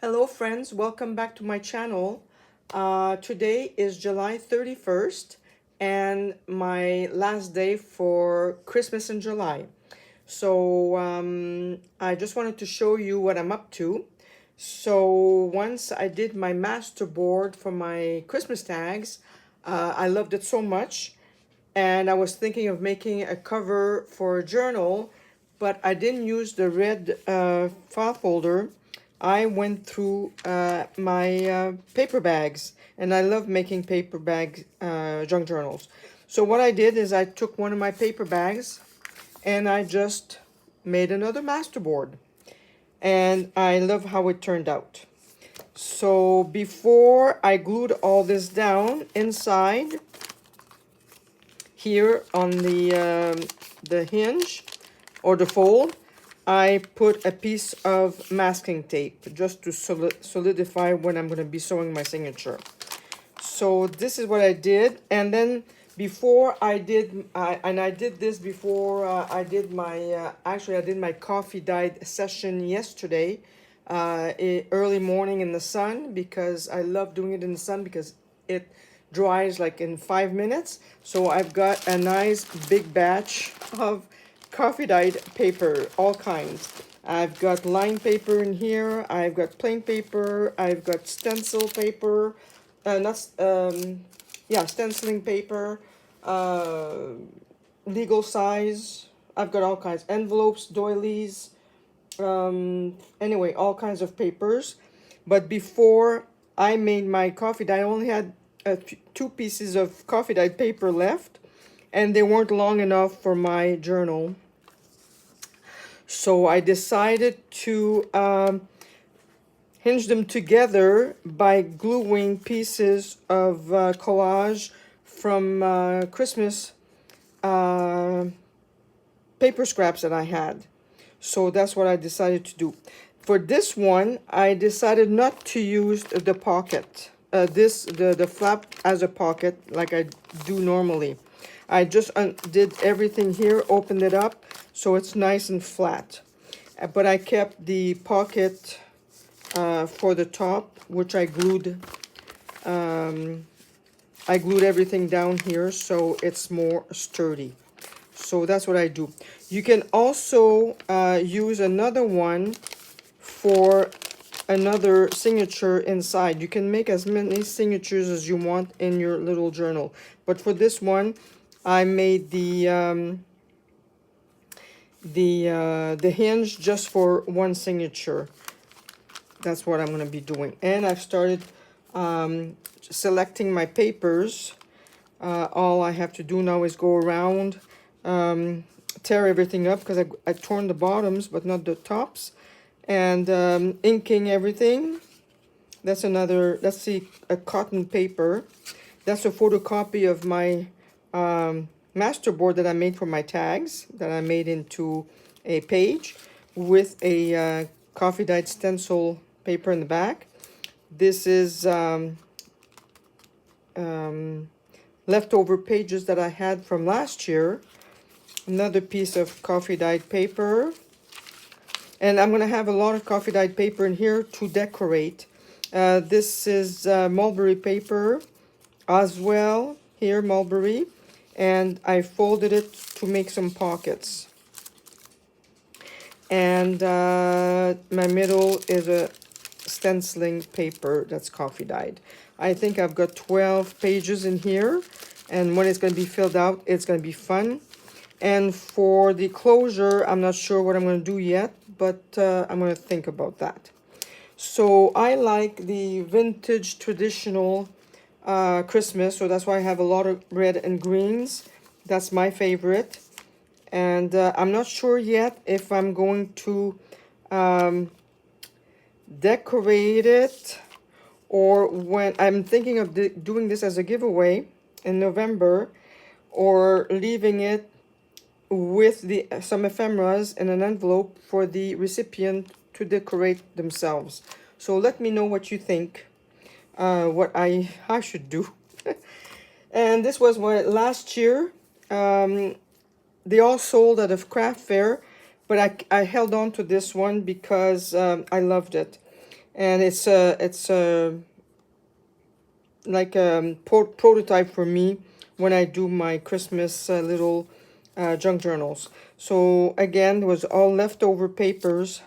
Hello friends, welcome back to my channel. Today is July 31st and my last day for Christmas in July. So I just wanted to show you what I'm up to. So once I did my master board for my Christmas tags, I loved it so much, and I was thinking of making a cover for a journal, but I didn't use the red file folder. I went through my paper bags, and I love making paper bag junk journals. So what I did is I took one of my paper bags and I just made another masterboard, and I love how it turned out. So before I glued all this down inside here on the hinge or the fold, I put a piece of masking tape just to solidify when I'm going to be sewing my signature. So this is what I did, and then before I did, I did this before I did my, actually I did my coffee dyed session yesterday, early morning in the sun, because I love doing it in the sun because it dries like in 5 minutes. So I've got a nice big batch of coffee dyed paper, all kinds. I've got line paper in here, I've got plain paper, I've got stencil paper, stenciling paper, legal size. I've got all kinds, envelopes, doilies, anyway, all kinds of papers. But before I made my coffee dye, I only had two pieces of coffee dyed paper left, and they weren't long enough for my journal. So I decided to hinge them together by gluing pieces of collage from Christmas paper scraps that I had. So that's what I decided to do. For this one, I decided not to use the pocket, the flap as a pocket like I do normally. I just did everything here, opened it up, so it's nice and flat. But I kept the pocket for the top, which I glued everything down here so it's more sturdy. So that's what I do. You can also use another one for another signature inside. You can make as many signatures as you want in your little journal. But for this one, I made the hinge just for one signature. That's what I'm going to be doing. And I've started selecting my papers. All I have to do now is go around, tear everything up because I torn the bottoms but not the tops, and inking everything. That's a cotton paper. That's a photocopy of my master board that I made for my tags, that I made into a page with a coffee dyed stencil paper in the back. This is leftover pages that I had from last year. Another piece of coffee dyed paper. And I'm going to have a lot of coffee dyed paper in here to decorate. This is mulberry paper as well. Here, mulberry. And I folded it to make some pockets. And my middle is a stenciling paper that's coffee dyed. I think I've got 12 pages in here, and when it's going to be filled out, it's going to be fun. And for the closure, I'm not sure what I'm going to do yet, but I'm going to think about that. So I like the vintage traditional Christmas, so that's why I have a lot of red and greens. That's my favorite. And I'm not sure yet if I'm going to decorate it, or when I'm thinking of doing this as a giveaway in November, or leaving it with some ephemeras in an envelope for the recipient to decorate themselves. So let me know what you think, what I should do. And this was what last year. They all sold at a craft fair, but I held on to this one because I loved it. and it's like a prototype for me when I do my Christmas little junk journals. So again, it was all leftover papers,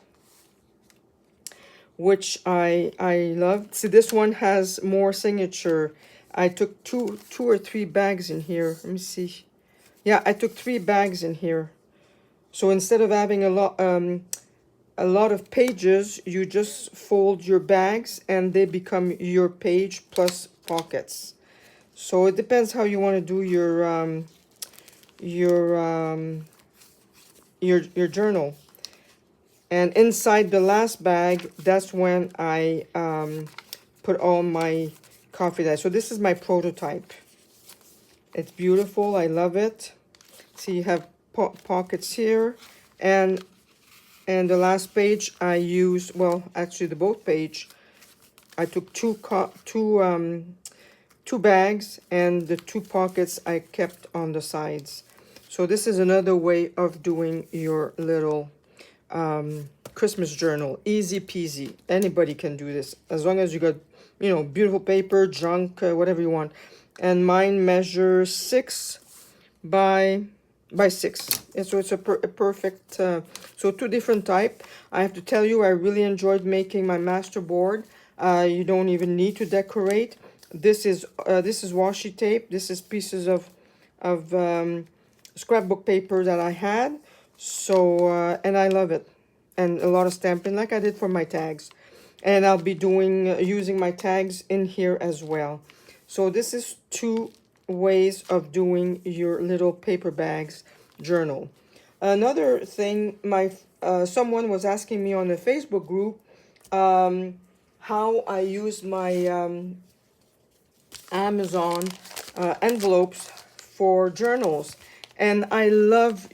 which I love. See, this one has more signature. I took two or three bags in here. Let me see. Yeah, I took 3 bags in here. So instead of having a lot of pages, you just fold your bags and they become your page plus pockets. So it depends how you want to do your your journal. And inside the last bag, that's when I put all my coffee dyes. So this is my prototype. It's beautiful. I love it. See, you have pockets here, and the last page I use, well, actually the both page, I took two bags, and the 2 pockets I kept on the sides. So this is another way of doing your little Christmas journal. Easy peasy. Anybody can do this as long as you got, beautiful paper, junk, whatever you want. And mine measures 6 by 6. And so it's a perfect. So 2 different type. I have to tell you, I really enjoyed making my master board. You don't even need to decorate. This is washi tape. This is pieces of scrapbook paper that I had. So and I love it, and a lot of stamping like I did for my tags. And I'll be using my tags in here as well. So this is 2 ways of doing your little paper bags journal. Another thing, someone was asking me on the Facebook group how I use my Amazon envelopes for journals. And I love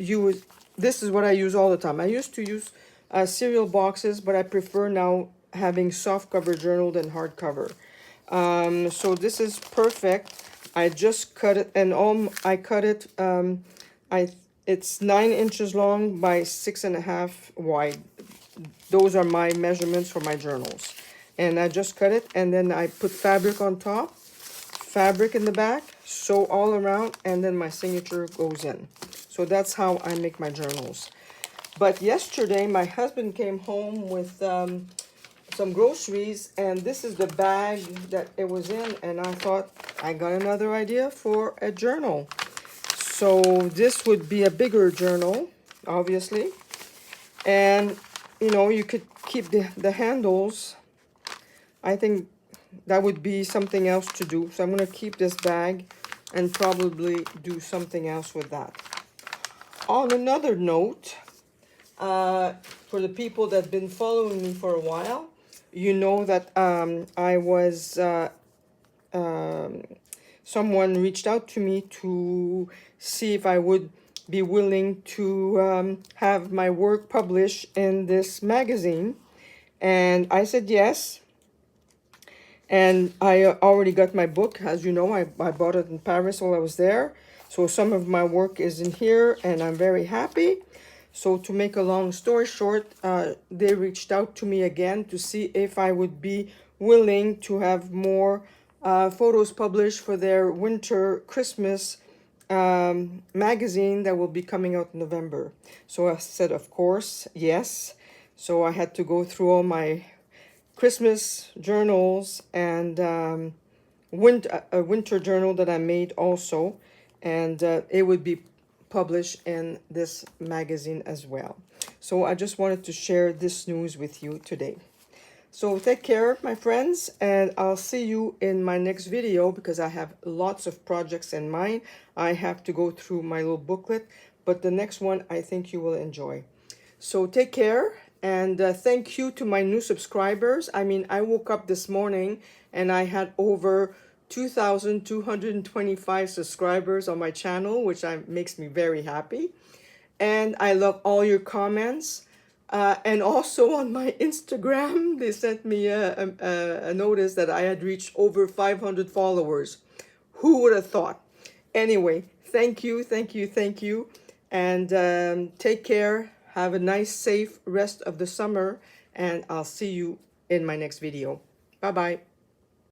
this is what I use all the time. I used to use cereal boxes, but I prefer now having soft cover journal than hardcover. So this is perfect. I just cut it, and I cut it. It's 9 inches long by 6.5 wide. Those are my measurements for my journals. And I just cut it, and then I put fabric on top, fabric in the back, sew all around, and then my signature goes in. So that's how I make my journals. But yesterday, my husband came home with some groceries, and this is the bag that it was in, and I thought, I got another idea for a journal. So this would be a bigger journal, obviously. And, you could keep the handles. I think that would be something else to do. So I'm going to keep this bag and probably do something else with that. On another note, for the people that have been following me for a while, you know that I was, someone reached out to me to see if I would be willing to have my work published in this magazine. And I said yes. And I already got my book. As you know, I bought it in Paris while I was there. So some of my work is in here, and I'm very happy. So to make a long story short, they reached out to me again to see if I would be willing to have more photos published for their winter Christmas magazine that will be coming out in November. So I said, of course, yes. So I had to go through all my Christmas journals and a winter journal that I made also, and it would be published in this magazine as well. So I just wanted to share this news with you today. So take care, my friends, and I'll see you in my next video because I have lots of projects in mind. I have to go through my little booklet, but the next one I think you will enjoy. So take care, and thank you to my new subscribers. I mean, I woke up this morning and I had over 2,225 subscribers on my channel, which makes me very happy. And I love all your comments. And also on my Instagram, they sent me a notice that I had reached over 500 followers. Who would have thought? Anyway, thank you, thank you, thank you. And take care. Have a nice, safe rest of the summer. And I'll see you in my next video. Bye bye.